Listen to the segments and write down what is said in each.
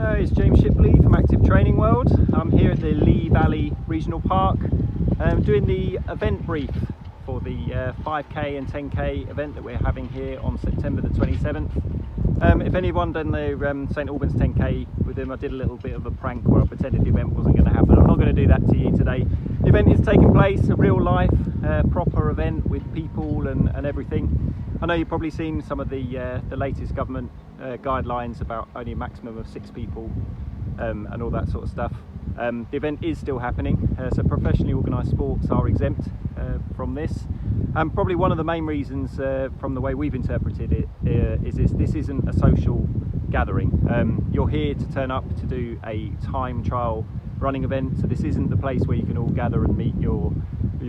It's James Shipley from Active Training World. I'm here at the Lee Valley Regional Park doing the event brief for the 5k and 10k event that we're having here on September the 27th. If anyone done the St Albans 10k with him, I did a little bit of a prank where I pretended the event wasn't going to happen. I'm not going to do that to you today. The event is taking place, a real life proper event with people and everything. I know you've probably seen some of the latest government guidelines about only a maximum of 6 people and all that sort of stuff. The event is still happening, so professionally organised sports are exempt from this. And probably one of the main reasons from the way we've interpreted it is this isn't a social gathering. You're here to turn up to do a time trial running event, so this isn't the place where you can all gather and meet your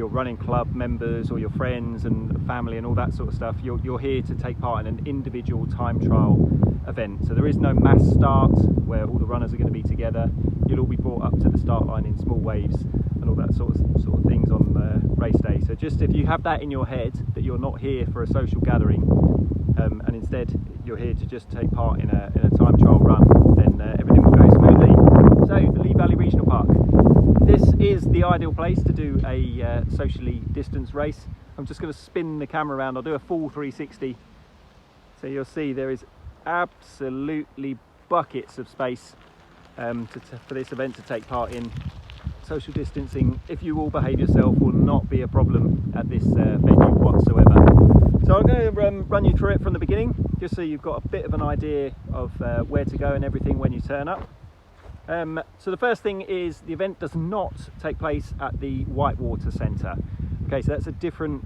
running club members or your friends and family and all that sort of stuff. You're here to take part in an individual time trial event, so there is no mass start where all the runners are going to be together. You'll all be brought up to the start line in small waves and all that sort of things on race day. So just if you have that in your head that you're not here for a social gathering and instead you're here to just take part in a time trial run, then everything will go smoothly. So the Lee Valley Regional Park. This is the ideal place to do a socially distanced race. I'm just going to spin the camera around. I'll do a full 360. So you'll see there is absolutely buckets of space for this event to take part in. Social distancing, if you all behave yourself, will not be a problem at this venue whatsoever. So I'm going to run you through it from the beginning, just so you've got a bit of an idea of where to go and everything when you turn up. So the first thing is the event does not take place at the Whitewater Centre. Okay, so that's a different.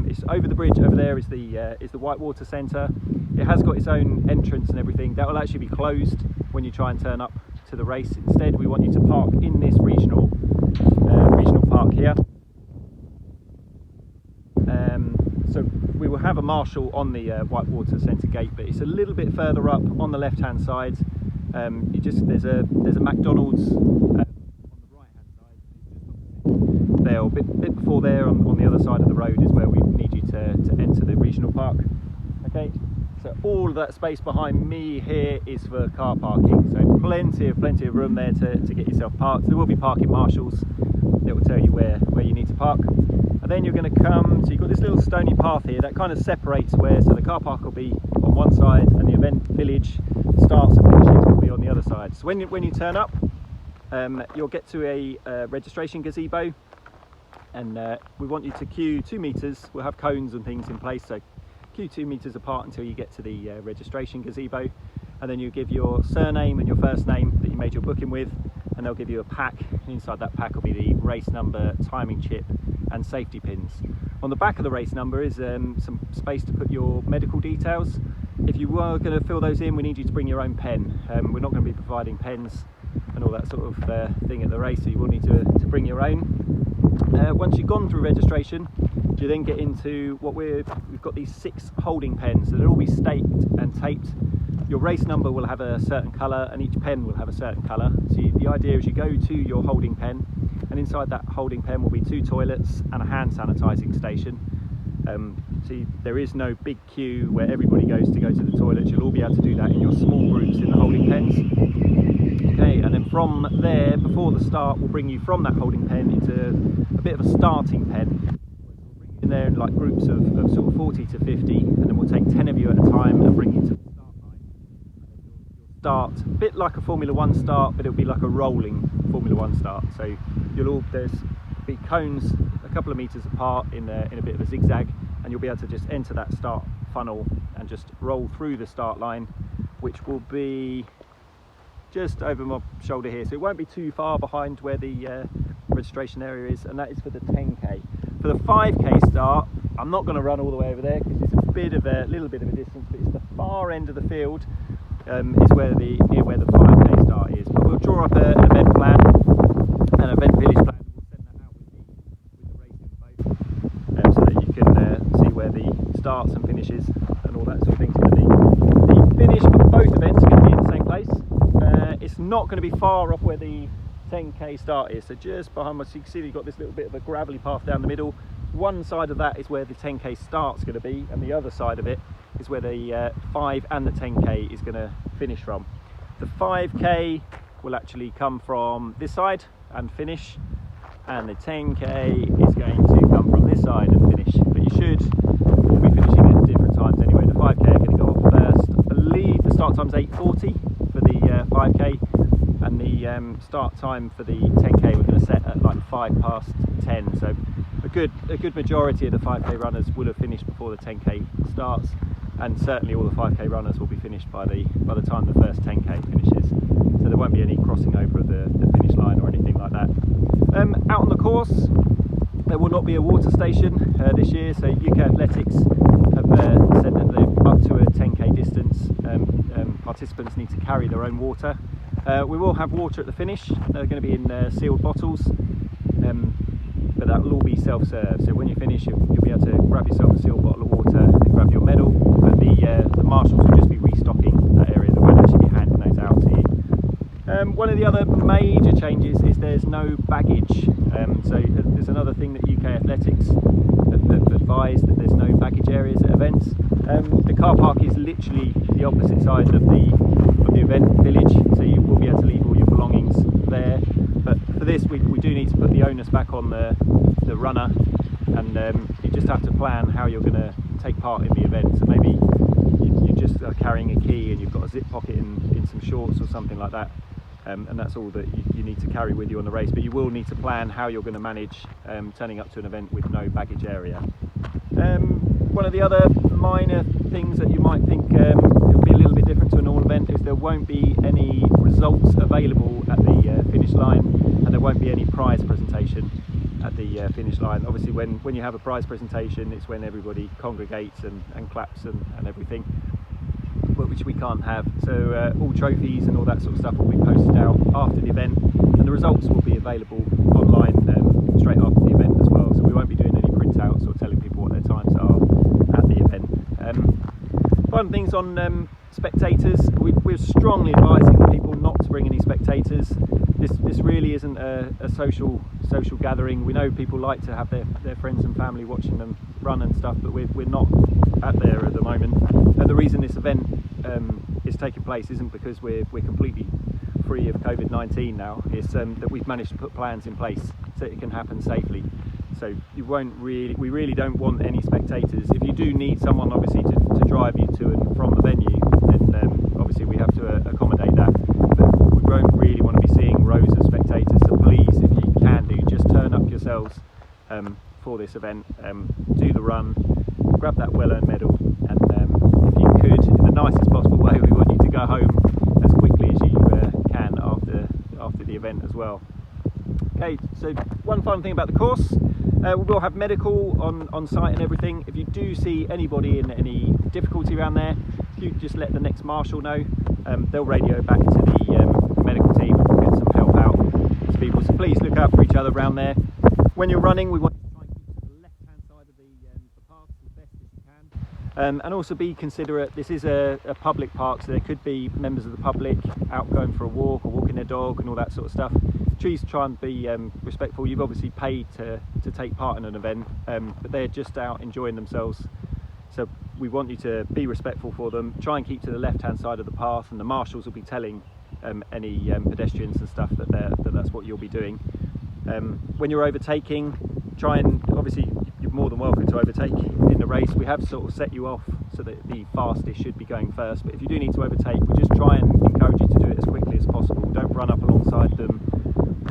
It's over the bridge over there is the Whitewater Centre. It has got its own entrance and everything. That will actually be closed when you try and turn up to the race. Instead, we want you to park in this regional park here. So we will have a marshal on the Whitewater Centre gate, but it's a little bit further up on the left-hand side. There's a McDonald's on the right-hand side. There, a bit before there, on the other side of the road, is where we need you to enter the regional park. Okay, so all of that space behind me here is for car parking. So plenty of room there to get yourself parked. There will be parking marshals that will tell you where you need to park. And then you're going to come, so you've got this little stony path here that kind of separates where, so the car park will be on one side and the event village starts and finishes will be on the other side. So when you turn up, you'll get to a registration gazebo, and we want you to queue 2 meters. We'll have cones and things in place, so queue 2 meters apart until you get to the registration gazebo, and then you give your surname and your first name that you made your booking with, and they'll give you a pack. Inside that pack will be the race number, timing chip and safety pins. On the back of the race number is some space to put your medical details. If you were going to fill those in, we need you to bring your own pen. We're not going to be providing pens and all that sort of thing at the race, so you will need to bring your own. Once you've gone through registration, you then get into what we've got these 6 holding pens, so they'll all be staked and taped. Your race number will have a certain colour and each pen will have a certain colour. So the idea is you go to your holding pen, and inside that holding pen will be 2 toilets and a hand sanitising station. So there is no big queue where everybody goes to the toilets. You'll all be able to do that in your small groups in the holding pens. Okay, and then from there, before the start, we'll bring you from that holding pen into a bit of a starting pen. We'll bring you in there in like groups of sort of 40 to 50, and then we'll take 10 of you at a time and bring you to the start line. You'll start a bit like a Formula 1 start, but it'll be like a rolling Formula 1 start. So there's be cones a couple of meters apart in a bit of a zigzag, and you'll be able to just enter that start funnel and just roll through the start line, which will be just over my shoulder here, so it won't be too far behind where the registration area is, and that is for the 10k. For the 5k start, I'm not going to run all the way over there because it's a little bit of a distance, but it's the far end of the field is where near where the 5k start is. But we'll draw up an event plan, an event village plan. So that you can see where the starts and finishes and all that sort of thing's going to be. The finish for both events are going to be in the same place. It's not going to be far off where the 10k start is, so just behind us you can see you've got this little bit of a gravelly path down the middle. One side of that is where the 10k start's going to be, and the other side of it is where the 5 and the 10k is going to finish from. The 5k will actually come from this side and finish, and the 10k is going to come from this side and finish. But you should all be finishing at different times anyway. The 5k are going to go off first. I believe the start time's 8:40 for the 5k, and the start time for the 10k we're going to set at like 10:05. So a good majority of the 5k runners will have finished before the 10k starts, and certainly all the 5k runners will be finished by the time the first 10k finishes. So there won't be any crossing over of the finish line or anything like that. Out on the course, there will not be a water station this year. So UK Athletics have said that up to a 10k distance, participants need to carry their own water. We will have water at the finish. They're going to be in sealed bottles, but that will all be self-serve. So when you finish, you'll be able to grab yourself a sealed bottle of water and grab your medal. But the marshals will just be restocking that area. They won't actually be handing those out to you. One of the other major changes is there's no baggage. So there's another thing that UK Athletics have advised, that there's no baggage areas at events. The car park is literally the opposite side of the event village, so you will be able to leave all your belongings there. But for this, we do need to put the onus back on the runner, and you just have to plan how you're going to take part in the event. So maybe you just are carrying a key and you've got a zip pocket in some shorts or something like that. And that's all that you need to carry with you on the race, but you will need to plan how you're going to manage turning up to an event with no baggage area. One of the other minor things that you might think will be a little bit different to a normal event is there won't be any results available at the finish line, and there won't be any prize presentation at the finish line. Obviously when you have a prize presentation, it's when everybody congregates and claps and everything, which we can't have. So all trophies and all that sort of stuff will be posted out after the event, and the results will be available online straight after the event as well. So we won't be doing any printouts or telling people what their times are at the event. Fun things on spectators. We're strongly advising people not to bring any spectators. This really isn't a social gathering. We know people like to have their friends and family watching them run and stuff, but we're not at there at the moment. The reason this event is taking place isn't because we're completely free of COVID-19 now. It's that we've managed to put plans in place so it can happen safely. So we really don't want any spectators. If you do need someone obviously to drive you to and from the venue, then obviously we have to accommodate that. But we won't really want to be seeing rows of spectators. So please, if you can just turn up yourselves for this event, do the run, grab that well-earned medal, and if you could, in the nicest possible way, we want you to go home as quickly as you can after the event as well. Okay, so one final thing about the course, we will have medical on site and everything. If you do see anybody in any difficulty around there, you just let the next marshal know. They'll radio back to the medical team and get some help out to people. So please look out for each other around there. When you're running, we want you to try and keep to the left-hand side of the path as best as you can. And also be considerate. This is a public park, so there could be members of the public out going for a walk or walking their dog and all that sort of stuff. Please try and be respectful. You've obviously paid to take part in an event, but they're just out enjoying themselves. So we want you to be respectful for them. Try and keep to the left-hand side of the path, and the marshals will be telling any pedestrians and stuff that's what you'll be doing. When you're overtaking, try and, obviously you're more than welcome to overtake in the race. We have sort of set you off so that the fastest should be going first, but if you do need to overtake, we just try and encourage you to do it as quickly as possible. Don't run up alongside them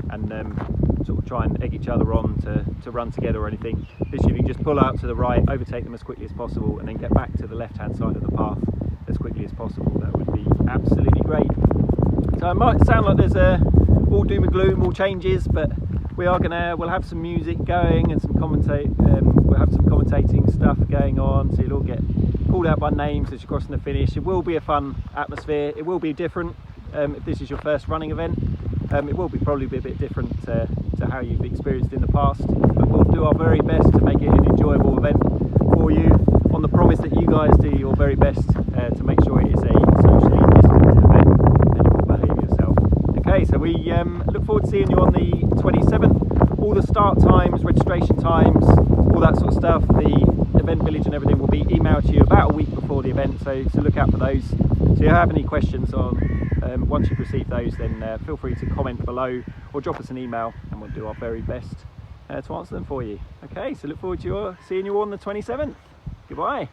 and sort of try and egg each other on to run together or anything. Literally, if you just pull out to the right, overtake them as quickly as possible, and then get back to the left-hand side of the path as quickly as possible, that would be absolutely great. So it might sound like there's all doom and gloom, all changes, but we'll have some music going and we'll have some commentating stuff going on, so you'll all get called out by names as you're crossing the finish. It will be a fun atmosphere. It will be different if this is your first running event. It will probably be a bit different to how you've experienced in the past, but we'll do our very best to make it an enjoyable event for you, on the promise that you guys do your very best to make sure it is a socially distanced event and you will behave yourself. Okay, so we look forward to seeing you on the 27th. All the start times, registration times, all that sort of stuff, the event village and everything will be emailed to you about a week before the event, so look out for those. So if you have any questions on Once you've received those, then feel free to comment below or drop us an email, and we'll do our very best to answer them for you. Okay, so look forward to seeing you all on the 27th. Goodbye.